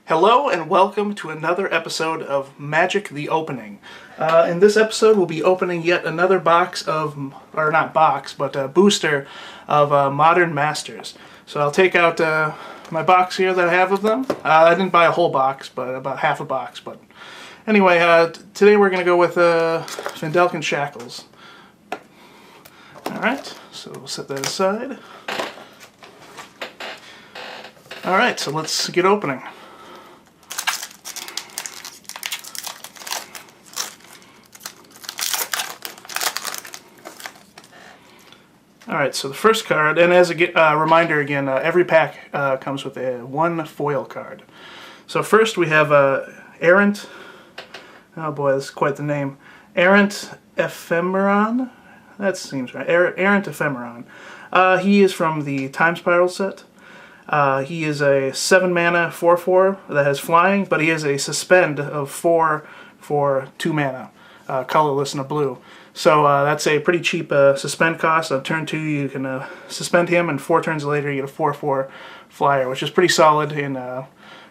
Hello and welcome to another episode of Magic the Opening. In this episode we'll be opening yet another box of, or not box, but a booster of Modern Masters. So I'll take out my box here that I have of them. I didn't buy a whole box, but about half a box. But anyway, today we're going to go with Vendelkin Shackles. Alright, so we'll set that aside. Alright, so let's get opening. Alright, so the first card, and as a reminder again, every pack comes with one foil card. So first we have Errant, oh boy, this is quite the name, Errant Ephemeron? That seems right, Errant Ephemeron. He is from the Time Spiral set. He is a 7-mana 4/4 that has flying, but he has a suspend of 4 for 2 mana, colorless and a blue. So that's a pretty cheap suspend cost. On turn 2 you can suspend him, and 4 turns later you get a 4/4 flyer, which is pretty solid in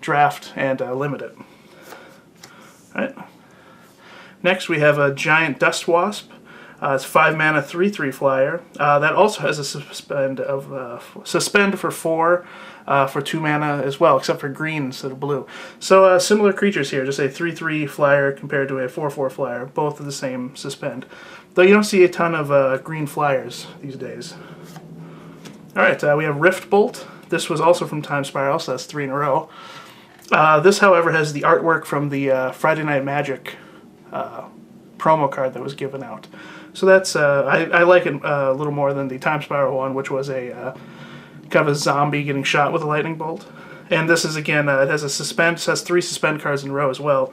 draft and limited. Alright. Next we have a Giant Dust Wasp. It's 5 mana 3/3 flyer. That also has a suspend for 4 for 2 mana as well, except for green instead of blue. So similar creatures here, just a 3/3 flyer compared to a 4/4 flyer, both of the same suspend. Though you don't see a ton of green flyers these days. Alright, we have Rift Bolt. This was also from Time Spiral, so that's 3 in a row. This, however, has the artwork from the Friday Night Magic promo card that was given out. So that's I like it a little more than the Time Spiral one, which was a kind of a zombie getting shot with a lightning bolt. And this is, again, it has a suspend. It has 3 suspend cards in a row as well.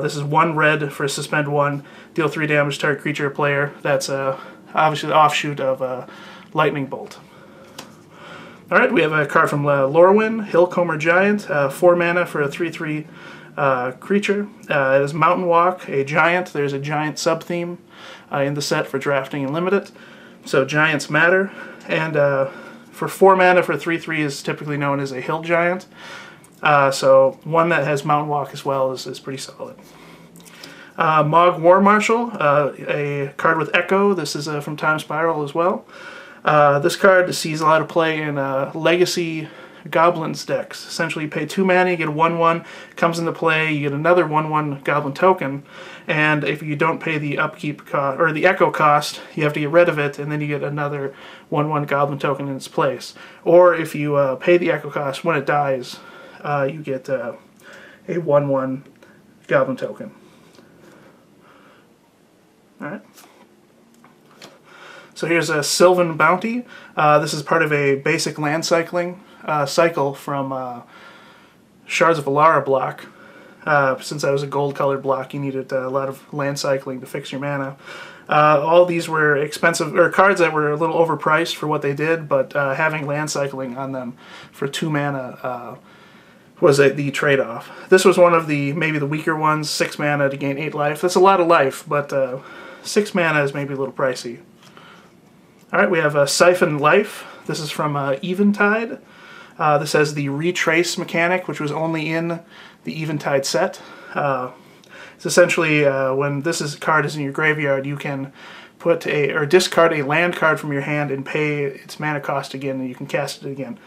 This is 1 red for suspend 1, deal 3 damage to target creature or player. That's obviously the offshoot of lightning bolt. All right, we have a card from Lorwyn, Hillcomber Giant, 4 mana for a 3/3 creature. It is Mountain Walk, a giant. There's a giant sub-theme in the set for drafting and limited. So giants matter. And for 4 mana for 3/3 is typically known as a hill giant. So one that has Mountain Walk as well is pretty solid. Mogg War Marshal, a card with Echo. This is from Time Spiral as well. This card sees a lot of play in Legacy Goblins decks. Essentially you pay 2 mana, you get a 1/1, comes into play, you get another 1/1 Goblin token, and if you don't pay the upkeep cost, or the Echo cost, you have to get rid of it, and then you get another 1/1 Goblin token in its place. Or if you pay the Echo cost, when it dies, you get a 1/1 Goblin token. Alright. So here's a Sylvan Bounty. This is part of a basic land cycling cycle from Shards of Alara block. Since that was a gold-colored block, you needed a lot of land cycling to fix your mana. All these were expensive, or cards that were a little overpriced for what they did, but having land cycling on them for 2 mana was the trade-off. This was one of maybe the weaker ones, 6 mana to gain 8 life. That's a lot of life, but 6 mana is maybe a little pricey. Alright, we have Siphon Life. This is from Eventide. This has the retrace mechanic, which was only in the Eventide set. It's essentially when this card is in your graveyard, you can put or discard a land card from your hand and pay its mana cost again, and you can cast it again.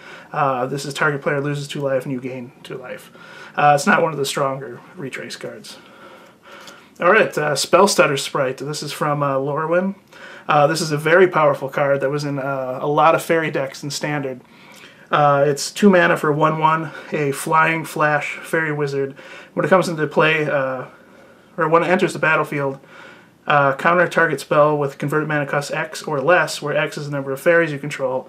This is target player loses 2 life and you gain 2 life. It's not one of the stronger retrace cards. Alright, Spellstutter Sprite. This is from Lorwyn. This is a very powerful card that was in a lot of fairy decks in Standard. It's 2 mana for 1/1, a flying flash fairy wizard. When it comes into play, or when it enters the battlefield, counter target spell with converted mana cost X or less, where X is the number of fairies you control.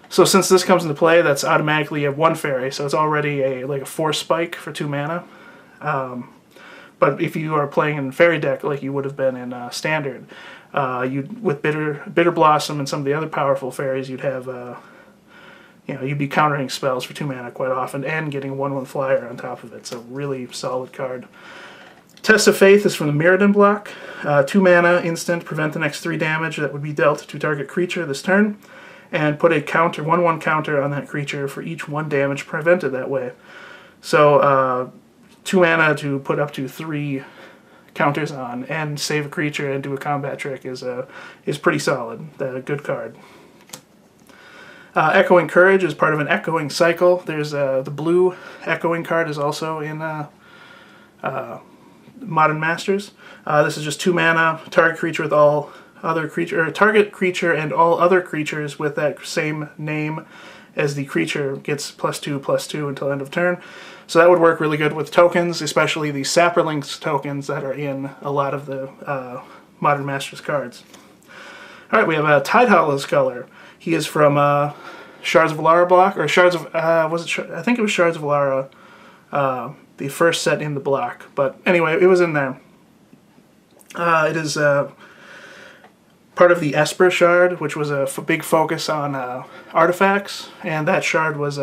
So since this comes into play, that's automatically you have 1 fairy, so it's already like a 4 spike for 2 mana. But if you are playing in fairy deck like you would have been in Standard, with Bitter Blossom and some of the other powerful fairies, you'd have you'd be countering spells for 2 mana quite often and getting a 1/1 flyer on top of it. So really solid card. Test of Faith is from the Mirrodin block. 2 mana, instant, prevent the next 3 damage that would be dealt to target creature this turn, and put a counter, 1/1 counter on that creature for each 1 damage prevented that way. So 2 mana to put up to 3 counters on and save a creature and do a combat trick is pretty solid. A good card. Echoing Courage is part of an echoing cycle. There's the blue echoing card is also in Modern Masters. This is just 2 mana. Target creature with all other creature, or target creature and all other creatures with that same name as the creature gets +2/+2 until end of turn. So that would work really good with tokens, especially the Saprolinks tokens that are in a lot of the Modern Masters cards. All right, we have a Tidehowl's Color. He is from Shards of Alara block, or Shards of I think it was Shards of Alara, the first set in the block. But anyway, it was in there. It is part of the Esper Shard, which was a big focus on artifacts, and that shard was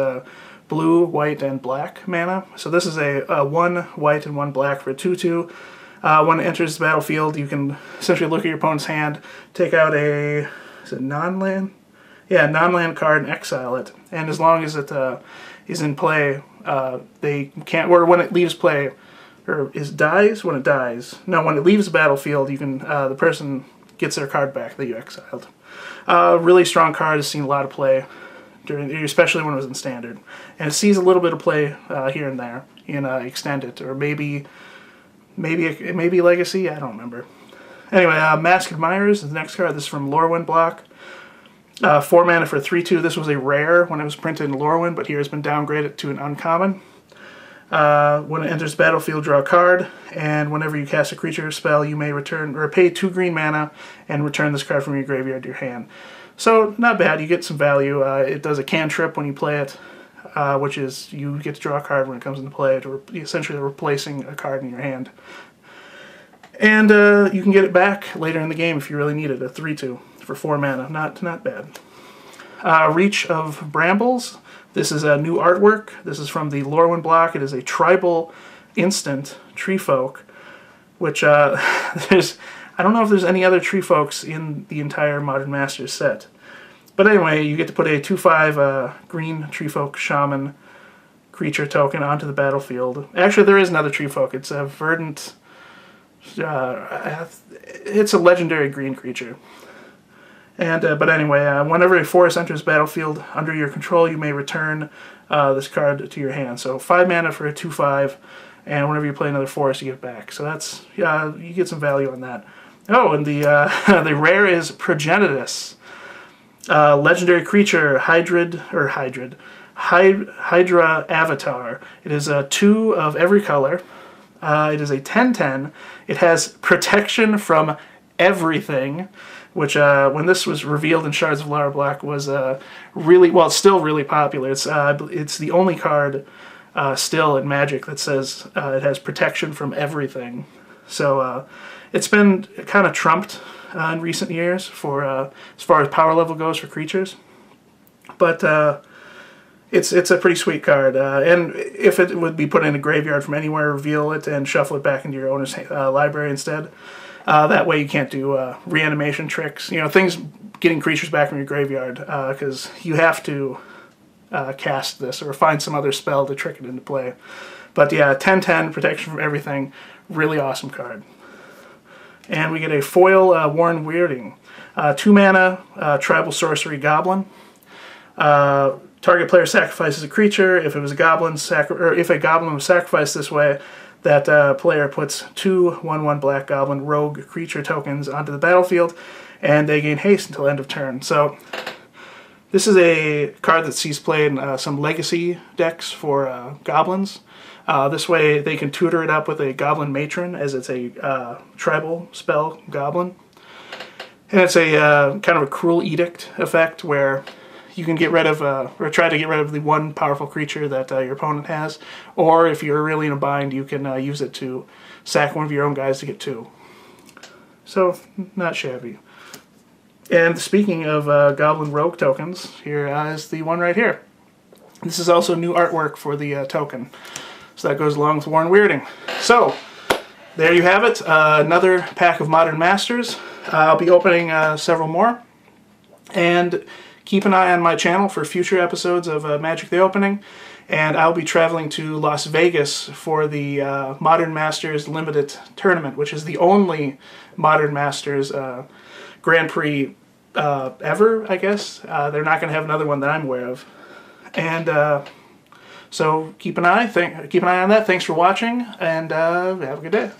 blue, white, and black mana. So this is a 1 white and 1 black for a 2/2. When it enters the battlefield, you can essentially look at your opponent's hand, take out a, is it non-land? Yeah, non-land card and exile it. And as long as it is in play, they can't, or when it leaves play, or dies when it dies. No, when it leaves the battlefield, you can the person gets their card back that you exiled. Really strong card, has seen a lot of play during, especially when it was in Standard, and it sees a little bit of play here and there in Extended, or maybe Legacy. I don't remember. Anyway, Masked Admirers is the next card. This is from Lorwyn block. 4 mana for 3/2. This was a rare when it was printed in Lorwyn, but here has been downgraded to an uncommon. When it enters the battlefield, draw a card, and whenever you cast a creature spell, you may return or pay 2 green mana and return this card from your graveyard to your hand. So not bad. You get some value. It does a cantrip when you play it, which is you get to draw a card when it comes into play, essentially replacing a card in your hand. And you can get it back later in the game if you really need it. A 3/2 for 4 mana. Not bad. Reach of Brambles. This is a new artwork. This is from the Lorwyn block. It is a tribal instant tree folk, which I don't know if there's any other tree folks in the entire Modern Masters set. But anyway, you get to put a 2/5 green tree folk shaman creature token onto the battlefield. Actually, there is another tree folk. It's a verdant. It's a legendary green creature. And but anyway, whenever a forest enters battlefield under your control, you may return this card to your hand. So 5 mana for a 2/5, and whenever you play another forest, you get it back. So that's you get some value on that. Oh, and the the rare is Progenitus, legendary creature, Hydra Avatar. It is 2 of every color. It is a 10/10. It has protection from everything, which when this was revealed in Shards of Alara Black was really, well, it's still really popular. It's the only card still in Magic that says it has protection from everything. So it's been kind of trumped in recent years for as far as power level goes for creatures, but it's a pretty sweet card. And if it would be put in a graveyard from anywhere, reveal it and shuffle it back into your owner's library instead. That way you can't do reanimation tricks, things getting creatures back from your graveyard, because you have to cast this or find some other spell to trick it into play. But yeah, 10/10, protection from everything, really awesome card. And we get a foil Warren Weirding. 2 mana, tribal sorcery goblin. Target player sacrifices a creature. If it was a goblin, if a goblin was sacrificed this way, that player puts 2 1/1 black goblin rogue creature tokens onto the battlefield, and they gain haste until end of turn. So this is a card that sees play in some legacy decks for goblins. This way they can tutor it up with a goblin matron, as it's a tribal spell goblin. And it's a kind of a cruel edict effect where you can get rid of, or try to get rid of the 1 powerful creature that your opponent has, or if you're really in a bind, you can use it to sack one of your own guys to get 2. So, not shabby. And speaking of Goblin Rogue tokens, here is the one right here. This is also new artwork for the token, so that goes along with Warren Weirding. So, there you have it, another pack of Modern Masters. I'll be opening several more, and keep an eye on my channel for future episodes of Magic the Opening, And I'll be traveling to Las Vegas for the Modern Masters Limited Tournament, which is the only Modern Masters Grand Prix ever, I guess. They're not going to have another one that I'm aware of. And so keep an eye on that. Thanks for watching, and have a good day.